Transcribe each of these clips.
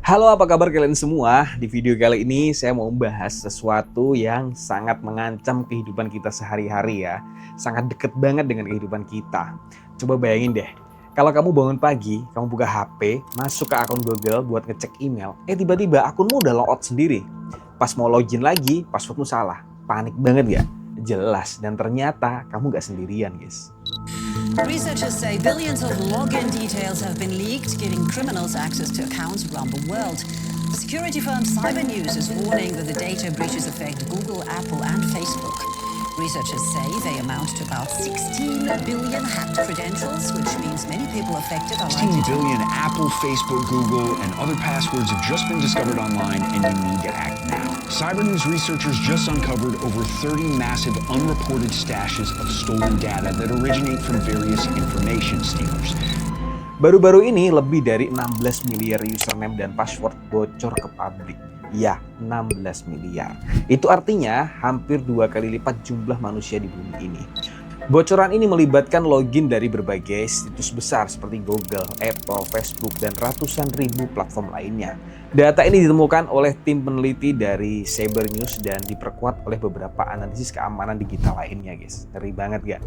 Halo, apa kabar kalian semua? Di video kali ini saya mau membahas sesuatu yang sangat mengancam kehidupan kita sehari-hari ya. Sangat deket banget dengan kehidupan kita. Coba bayangin deh, kalau kamu bangun pagi, kamu buka HP, masuk ke akun Google buat ngecek email, tiba-tiba akunmu udah logout sendiri. Pas mau login lagi, passwordmu salah. Panik banget gak? Jelas, dan ternyata kamu gak sendirian guys. Researchers say billions of login details have been leaked, giving criminals access to accounts around the world. The security firm Cybernews is warning that the data breaches affect Google, Apple, and Facebook. Researchers say they amount to about 16 billion hacked credentials, which means many people affected are 16 billion Apple, Facebook, Google, and other passwords have just been discovered online, and you need to act now. Cybernews researchers just uncovered over 30 massive unreported stashes of stolen data that originate from various information stealers. Baru-baru ini lebih dari 16 miliar username dan password bocor ke publik. Ya, 16 miliar. Itu artinya hampir 2 kali lipat jumlah manusia di bumi ini. Bocoran ini melibatkan login dari berbagai situs besar seperti Google, Apple, Facebook, dan ratusan ribu platform lainnya. Data ini ditemukan oleh tim peneliti dari Cybernews dan diperkuat oleh beberapa analisis keamanan digital lainnya, guys. Ngeri banget gak?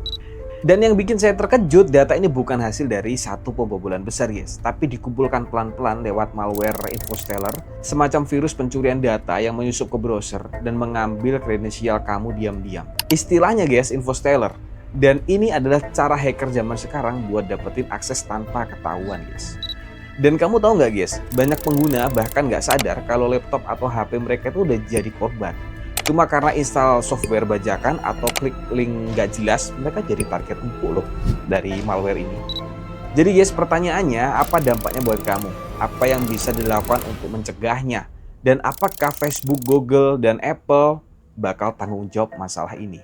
Dan yang bikin saya terkejut, data ini bukan hasil dari satu pembobolan besar guys, tapi dikumpulkan pelan-pelan lewat malware infostealer, semacam virus pencurian data yang menyusup ke browser dan mengambil kredensial kamu diam-diam. Istilahnya guys, infostealer. Dan ini adalah cara hacker zaman sekarang buat dapetin akses tanpa ketahuan guys. Dan kamu tahu nggak guys, banyak pengguna bahkan nggak sadar kalau laptop atau HP mereka itu udah jadi korban. Cuma karena install software bajakan atau klik link nggak jelas, mereka jadi target empuk loh dari malware ini. Jadi guys, pertanyaannya, apa dampaknya buat kamu? Apa yang bisa dilakukan untuk mencegahnya? Dan apakah Facebook, Google, dan Apple bakal tanggung jawab masalah ini?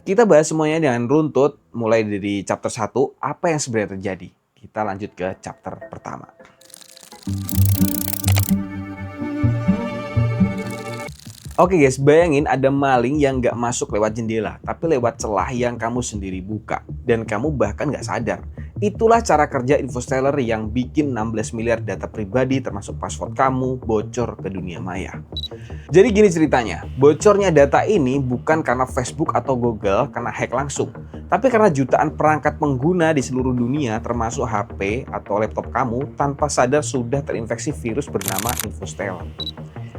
Kita bahas semuanya dengan runtut, mulai dari chapter 1, apa yang sebenarnya terjadi. Kita lanjut ke chapter pertama. Oke guys, bayangin ada maling yang nggak masuk lewat jendela, tapi lewat celah yang kamu sendiri buka. Dan kamu bahkan nggak sadar. Itulah cara kerja infostealer yang bikin 16 miliar data pribadi termasuk password kamu bocor ke dunia maya. Jadi gini ceritanya, bocornya data ini bukan karena Facebook atau Google kena hack langsung, tapi karena jutaan perangkat pengguna di seluruh dunia termasuk HP atau laptop kamu tanpa sadar sudah terinfeksi virus bernama infostealer.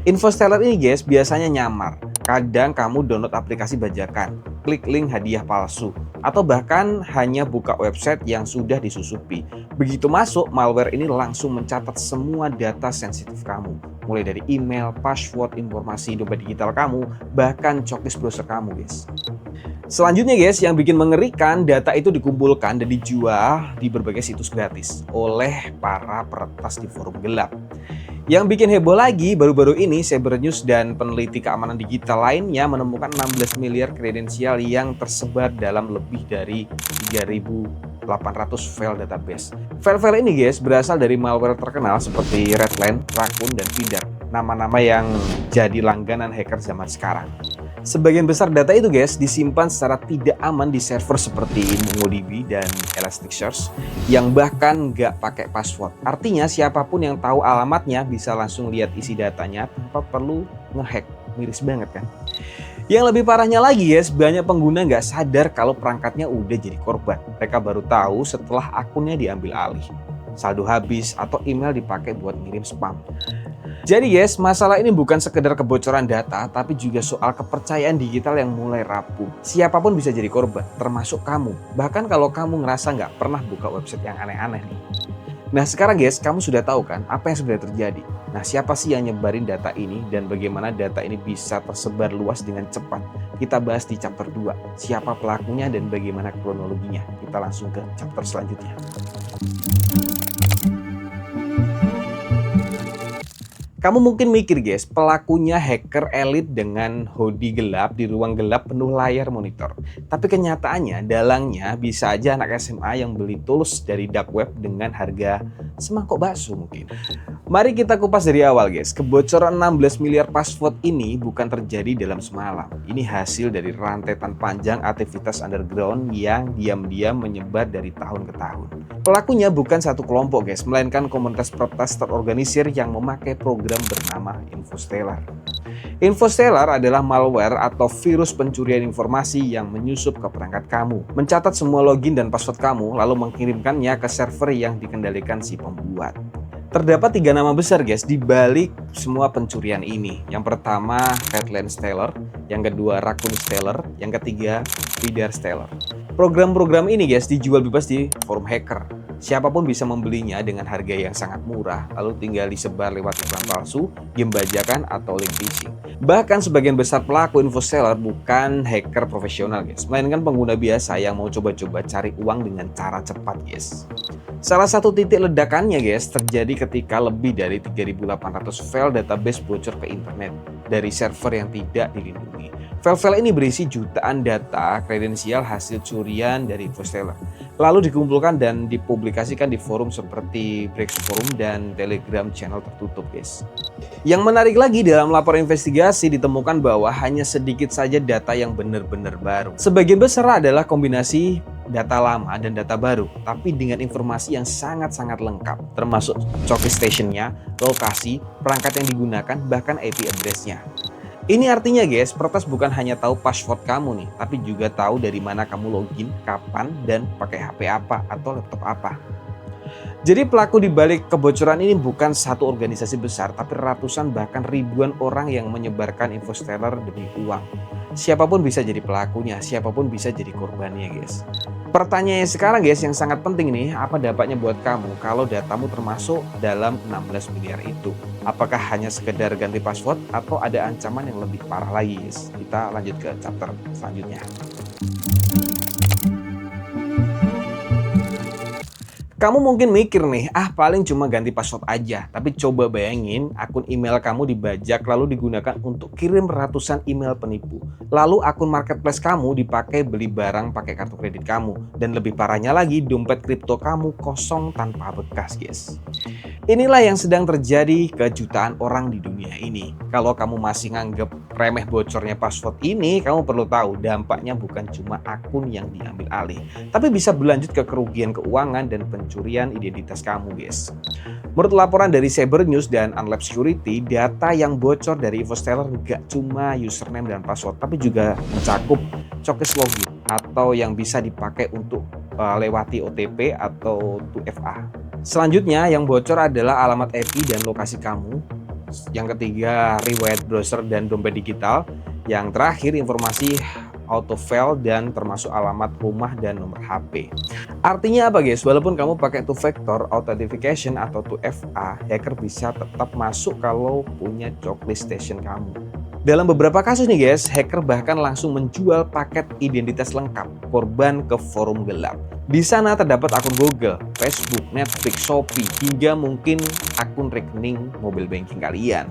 Infostealer ini guys biasanya nyamar. Kadang kamu download aplikasi bajakan, klik link hadiah palsu, atau bahkan hanya buka website yang sudah disusupi. Begitu masuk, malware ini langsung mencatat semua data sensitif kamu. Mulai dari email, password, informasi dompet digital kamu, bahkan checklist browser kamu guys. Selanjutnya guys, yang bikin mengerikan, data itu dikumpulkan dan dijual di berbagai situs gratis oleh para peretas di forum gelap. Yang bikin heboh lagi, baru-baru ini Cybernews dan peneliti keamanan digital lainnya menemukan 16 miliar kredensial yang tersebar dalam lebih dari 3.800 file database. File-file ini guys berasal dari malware terkenal seperti Redline, Raccoon, dan Vidar. Nama-nama yang jadi langganan hacker zaman sekarang. Sebagian besar data itu guys disimpan secara tidak aman di server seperti MongoDB dan Elasticsearch yang bahkan nggak pakai password. Artinya siapapun yang tahu alamatnya bisa langsung lihat isi datanya tanpa perlu ngehack. Miris banget kan? Yang lebih parahnya lagi guys, banyak pengguna nggak sadar kalau perangkatnya udah jadi korban. Mereka baru tahu setelah akunnya diambil alih. Saldo habis atau email dipakai buat ngirim spam. Jadi guys, masalah ini bukan sekedar kebocoran data, tapi juga soal kepercayaan digital yang mulai rapuh. Siapapun bisa jadi korban, termasuk kamu. Bahkan kalau kamu ngerasa nggak pernah buka website yang aneh-aneh nih. Nah sekarang guys, kamu sudah tahu kan apa yang sebenarnya terjadi. Nah siapa sih yang nyebarin data ini dan bagaimana data ini bisa tersebar luas dengan cepat? Kita bahas di chapter 2. Siapa pelakunya dan bagaimana kronologinya. Kita langsung ke chapter selanjutnya. Kamu mungkin mikir guys, pelakunya hacker elit dengan hoodie gelap di ruang gelap penuh layar monitor. Tapi kenyataannya dalangnya bisa aja anak SMA yang beli tools dari dark web dengan harga semangkok bakso mungkin. Mari kita kupas dari awal guys. Kebocoran 16 miliar password ini bukan terjadi dalam semalam. Ini hasil dari rantetan panjang aktivitas underground yang diam-diam menyebar dari tahun ke tahun. Pelakunya bukan satu kelompok guys, melainkan komunitas protes terorganisir yang memakai program bernama Infostellar. Infostellar adalah malware atau virus pencurian informasi yang menyusup ke perangkat kamu, mencatat semua login dan password kamu, lalu mengirimkannya ke server yang dikendalikan si pembuat. Terdapat 3 nama besar guys di balik semua pencurian ini. Yang pertama Headland Stealer, yang kedua Raccoon Stealer, yang ketiga Vidar Stealer. Program-program ini guys dijual bebas di forum hacker. Siapapun bisa membelinya dengan harga yang sangat murah, lalu tinggal disebar lewat iklan palsu, game bajakan, atau link phishing. Bahkan sebagian besar pelaku Infostellar bukan hacker profesional guys, melainkan pengguna biasa yang mau coba-coba cari uang dengan cara cepat guys. Salah satu titik ledakannya guys terjadi ketika lebih dari 3.800 file database bocor ke internet dari server yang tidak dilindungi. File-file ini berisi jutaan data kredensial hasil curian dari Infostellar, lalu dikumpulkan dan dipublikasikan di forum seperti Breaks Forum dan Telegram channel tertutup guys. Yang menarik lagi dalam laporan investigasi ditemukan bahwa hanya sedikit saja data yang benar-benar baru. Sebagian besar adalah kombinasi data lama dan data baru, tapi dengan informasi yang sangat-sangat lengkap, termasuk choke station-nya, lokasi, perangkat yang digunakan, bahkan IP address-nya. Ini artinya guys, peretas bukan hanya tahu password kamu nih, tapi juga tahu dari mana kamu login, kapan, dan pakai HP apa atau laptop apa. Jadi pelaku di balik kebocoran ini bukan satu organisasi besar, tapi ratusan bahkan ribuan orang yang menyebarkan Infostellar demi uang. Siapapun bisa jadi pelakunya, siapapun bisa jadi korbannya guys. Pertanyaannya sekarang guys yang sangat penting nih, apa dampaknya buat kamu kalau datamu termasuk dalam 16 miliar itu? Apakah hanya sekedar ganti password atau ada ancaman yang lebih parah lagi guys? Kita lanjut ke chapter selanjutnya. Kamu mungkin mikir nih, paling cuma ganti password aja. Tapi coba bayangin akun email kamu dibajak lalu digunakan untuk kirim ratusan email penipu. Lalu akun marketplace kamu dipakai beli barang pakai kartu kredit kamu. Dan lebih parahnya lagi, dompet kripto kamu kosong tanpa bekas guys. Inilah yang sedang terjadi ke jutaan orang di dunia ini. Kalau kamu masih nganggep remeh bocornya password ini, kamu perlu tahu dampaknya bukan cuma akun yang diambil alih, tapi bisa berlanjut ke kerugian keuangan dan pencurian identitas kamu guys. Menurut laporan dari Cyber News dan Unlab Security, data yang bocor dari Infostellar gak cuma username dan password, tapi juga mencakup cookies login atau yang bisa dipakai untuk lewati OTP atau 2FA. Selanjutnya yang bocor adalah alamat IP dan lokasi kamu. Yang ketiga riwayat browser dan dompet digital. Yang terakhir informasi autofile dan termasuk alamat rumah dan nomor HP. Artinya apa guys? Walaupun kamu pakai two factor authentication atau 2FA, hacker bisa tetap masuk kalau punya checklist station kamu. Dalam beberapa kasus nih guys, hacker bahkan langsung menjual paket identitas lengkap korban ke forum gelap. Di sana terdapat akun Google, Facebook, Netflix, Shopee, hingga mungkin akun rekening mobile banking kalian.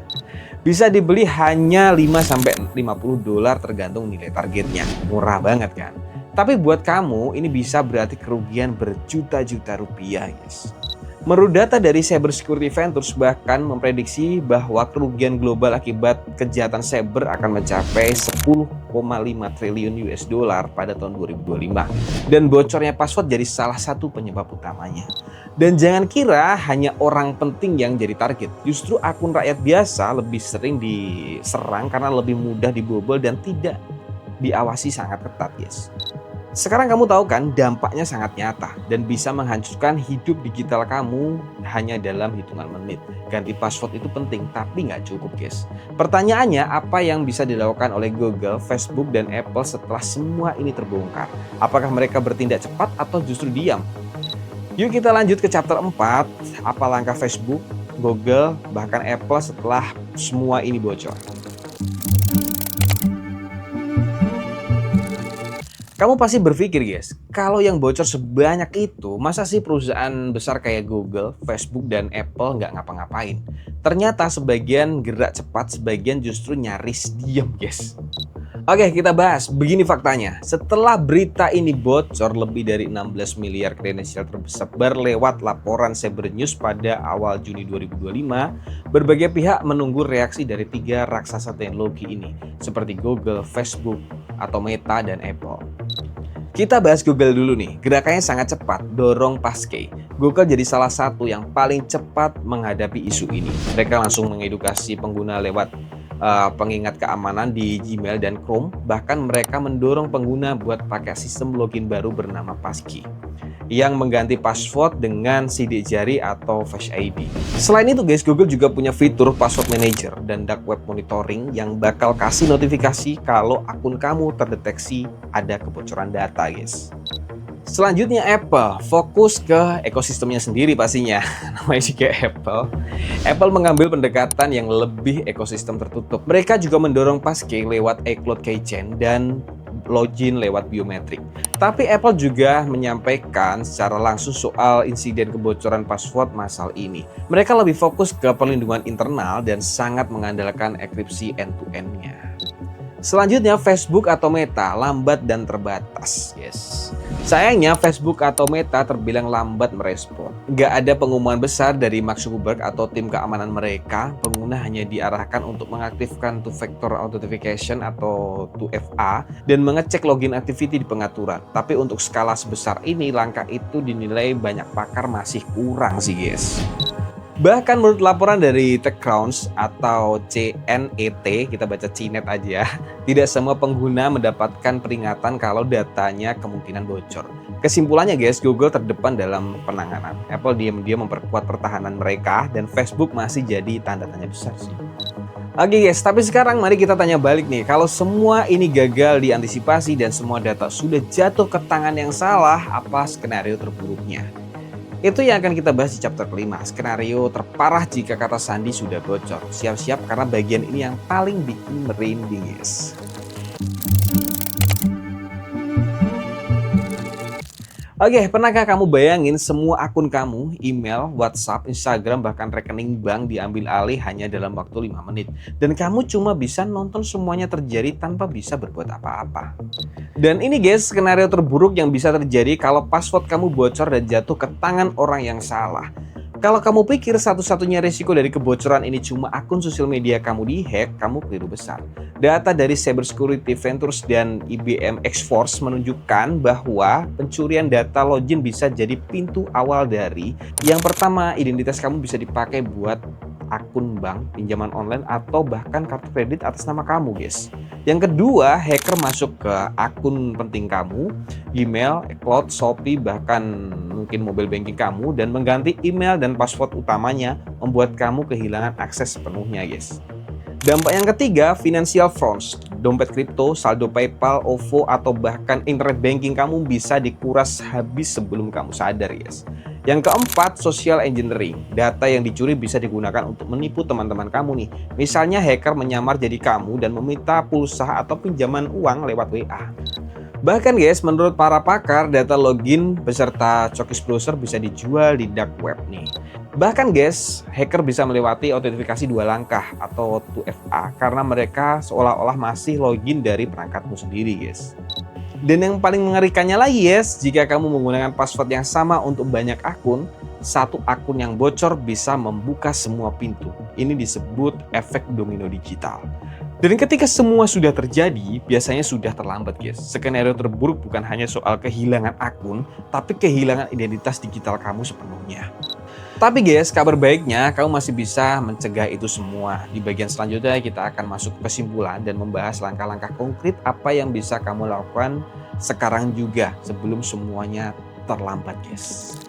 Bisa dibeli hanya 5-50 dolar tergantung nilai targetnya. Murah banget kan? Tapi buat kamu ini bisa berarti kerugian berjuta-juta rupiah guys. Menurut data dari Cyber Security Ventures bahkan memprediksi bahwa kerugian global akibat kejahatan cyber akan mencapai 10,5 triliun US dollar pada tahun 2025. Dan bocornya password jadi salah satu penyebab utamanya. Dan jangan kira hanya orang penting yang jadi target. Justru akun rakyat biasa lebih sering diserang karena lebih mudah dibobol dan tidak diawasi sangat ketat guys. Sekarang kamu tahu kan dampaknya sangat nyata dan bisa menghancurkan hidup digital kamu hanya dalam hitungan menit. Ganti password itu penting tapi nggak cukup guys. Pertanyaannya apa yang bisa dilakukan oleh Google, Facebook, dan Apple setelah semua ini terbongkar? Apakah mereka bertindak cepat atau justru diam? Yuk kita lanjut ke chapter 4. Apa langkah Facebook, Google, bahkan Apple setelah semua ini bocor? Kamu pasti berpikir guys, kalau yang bocor sebanyak itu, masa sih perusahaan besar kayak Google, Facebook, dan Apple nggak ngapa-ngapain? Ternyata sebagian gerak cepat, sebagian justru nyaris diam, guys. Oke, kita bahas. Begini faktanya. Setelah berita ini bocor, lebih dari 16 miliar kredensial tersebar lewat laporan Cyber News pada awal Juni 2025, berbagai pihak menunggu reaksi dari 3 raksasa teknologi ini, seperti Google, Facebook, atau Meta, dan Apple. Kita bahas Google dulu nih. Gerakannya sangat cepat, dorong passkey. Google jadi salah satu yang paling cepat menghadapi isu ini. Mereka langsung mengedukasi pengguna lewat pengingat keamanan di Gmail dan Chrome. Bahkan mereka mendorong pengguna buat pakai sistem login baru bernama Passkey yang mengganti password dengan sidik jari atau Face ID. Selain itu guys, Google juga punya fitur password manager dan dark web monitoring yang bakal kasih notifikasi kalau akun kamu terdeteksi ada kebocoran data guys. Selanjutnya Apple, fokus ke ekosistemnya sendiri pastinya. Namanya juga Apple. Apple mengambil pendekatan yang lebih ekosistem tertutup. Mereka juga mendorong passkey lewat iCloud Keychain dan login lewat biometrik. Tapi Apple juga menyampaikan secara langsung soal insiden kebocoran password massal ini. Mereka lebih fokus ke perlindungan internal dan sangat mengandalkan enkripsi end-to-end-nya. Selanjutnya Facebook atau Meta, lambat dan terbatas. Yes. Sayangnya Facebook atau Meta terbilang lambat merespon. Nggak ada pengumuman besar dari Mark Zuckerberg atau tim keamanan mereka. Pengguna hanya diarahkan untuk mengaktifkan two-factor authentication atau 2FA dan mengecek login activity di pengaturan. Tapi untuk skala sebesar ini, langkah itu dinilai banyak pakar masih kurang sih guys. Bahkan menurut laporan dari TechCrunch atau CNET, kita baca CNET aja, tidak semua pengguna mendapatkan peringatan kalau datanya kemungkinan bocor. Kesimpulannya guys, Google terdepan dalam penanganan. Apple diam-diam memperkuat pertahanan mereka dan Facebook masih jadi tanda tanya besar sih. Oke guys, tapi sekarang mari kita tanya balik nih, kalau semua ini gagal diantisipasi dan semua data sudah jatuh ke tangan yang salah, apa skenario terburuknya? Itu yang akan kita bahas di chapter kelima, skenario terparah jika kata sandi sudah bocor. Siap-siap karena bagian ini yang paling bikin merinding guys. Oke, pernahkah kamu bayangin semua akun kamu, email, WhatsApp, Instagram, bahkan rekening bank diambil alih hanya dalam waktu 5 menit. Dan kamu cuma bisa nonton semuanya terjadi tanpa bisa berbuat apa-apa. Dan ini guys, skenario terburuk yang bisa terjadi kalau password kamu bocor dan jatuh ke tangan orang yang salah. Kalau kamu pikir satu-satunya risiko dari kebocoran ini cuma akun sosial media kamu dihack, kamu keliru besar. Data dari Cybersecurity Ventures dan IBM X-Force menunjukkan bahwa pencurian data login bisa jadi pintu awal dari yang pertama, identitas kamu bisa dipakai buat akun bank, pinjaman online, atau bahkan kartu kredit atas nama kamu guys. Yang kedua, hacker masuk ke akun penting kamu, email, cloud, Shopee, bahkan mungkin mobile banking kamu dan mengganti email dan password utamanya, membuat kamu kehilangan akses sepenuhnya guys. Dampak yang ketiga, financial frauds. Dompet kripto, saldo PayPal, OVO, atau bahkan internet banking kamu bisa dikuras habis sebelum kamu sadar guys. Yang keempat, social engineering. Data yang dicuri bisa digunakan untuk menipu teman-teman kamu nih. Misalnya hacker menyamar jadi kamu dan meminta pulsa atau pinjaman uang lewat WA. Bahkan guys, menurut para pakar, data login beserta cookies browser bisa dijual di dark web nih. Bahkan guys, hacker bisa melewati autentifikasi 2 langkah atau 2FA karena mereka seolah-olah masih login dari perangkatmu sendiri guys. Dan yang paling mengerikannya lagi guys, jika kamu menggunakan password yang sama untuk banyak akun, satu akun yang bocor bisa membuka semua pintu. Ini disebut efek domino digital. Dan ketika semua sudah terjadi, biasanya sudah terlambat guys. Skenario terburuk bukan hanya soal kehilangan akun, tapi kehilangan identitas digital kamu sepenuhnya. Tapi guys, kabar baiknya kamu masih bisa mencegah itu semua. Di bagian selanjutnya kita akan masuk ke kesimpulan dan membahas langkah-langkah konkret apa yang bisa kamu lakukan sekarang juga sebelum semuanya terlambat guys.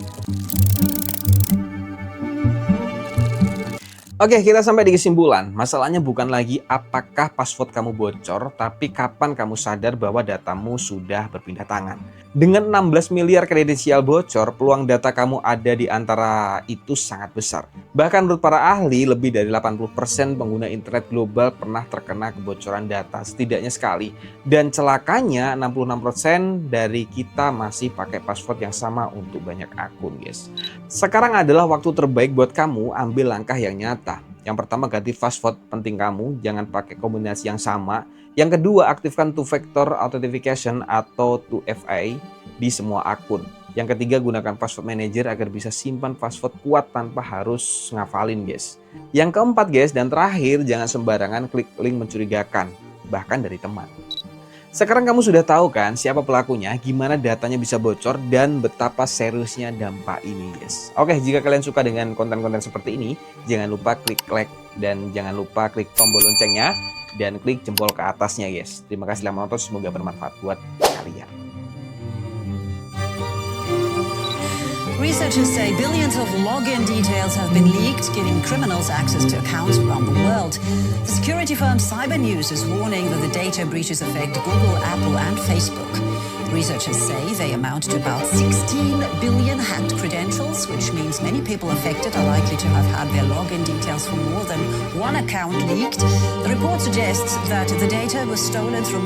Oke, kita sampai di kesimpulan. Masalahnya bukan lagi apakah password kamu bocor, tapi kapan kamu sadar bahwa datamu sudah berpindah tangan. Dengan 16 miliar kredensial bocor, peluang data kamu ada di antara itu sangat besar. Bahkan menurut para ahli, lebih dari 80% pengguna internet global pernah terkena kebocoran data setidaknya sekali. Dan celakanya 66% dari kita masih pakai password yang sama untuk banyak akun guys. Sekarang adalah waktu terbaik buat kamu ambil langkah yang nyata. Yang pertama, ganti password penting kamu, jangan pakai kombinasi yang sama. Yang kedua, aktifkan two-factor authentication atau 2FA di semua akun. Yang ketiga, gunakan password manager agar bisa simpan password kuat tanpa harus ngafalin, guys. Yang keempat, guys, dan terakhir, jangan sembarangan klik link mencurigakan, bahkan dari teman. Sekarang kamu sudah tahu kan siapa pelakunya, gimana datanya bisa bocor, dan betapa seriusnya dampak ini, guys. Oke, jika kalian suka dengan konten-konten seperti ini, jangan lupa klik like dan jangan lupa klik tombol loncengnya dan klik jempol ke atasnya, guys. Terima kasih telah menonton, semoga bermanfaat buat kalian. Researchers say billions of login details have been leaked, giving criminals access to accounts around the world. The security firm Cybernews is warning that the data breaches affect Google, Apple, and Facebook. Researchers say they amount to about 16 billion hacked credentials, which means many people affected are likely to have had their login details for more than one account leaked. The report suggests that the data was stolen from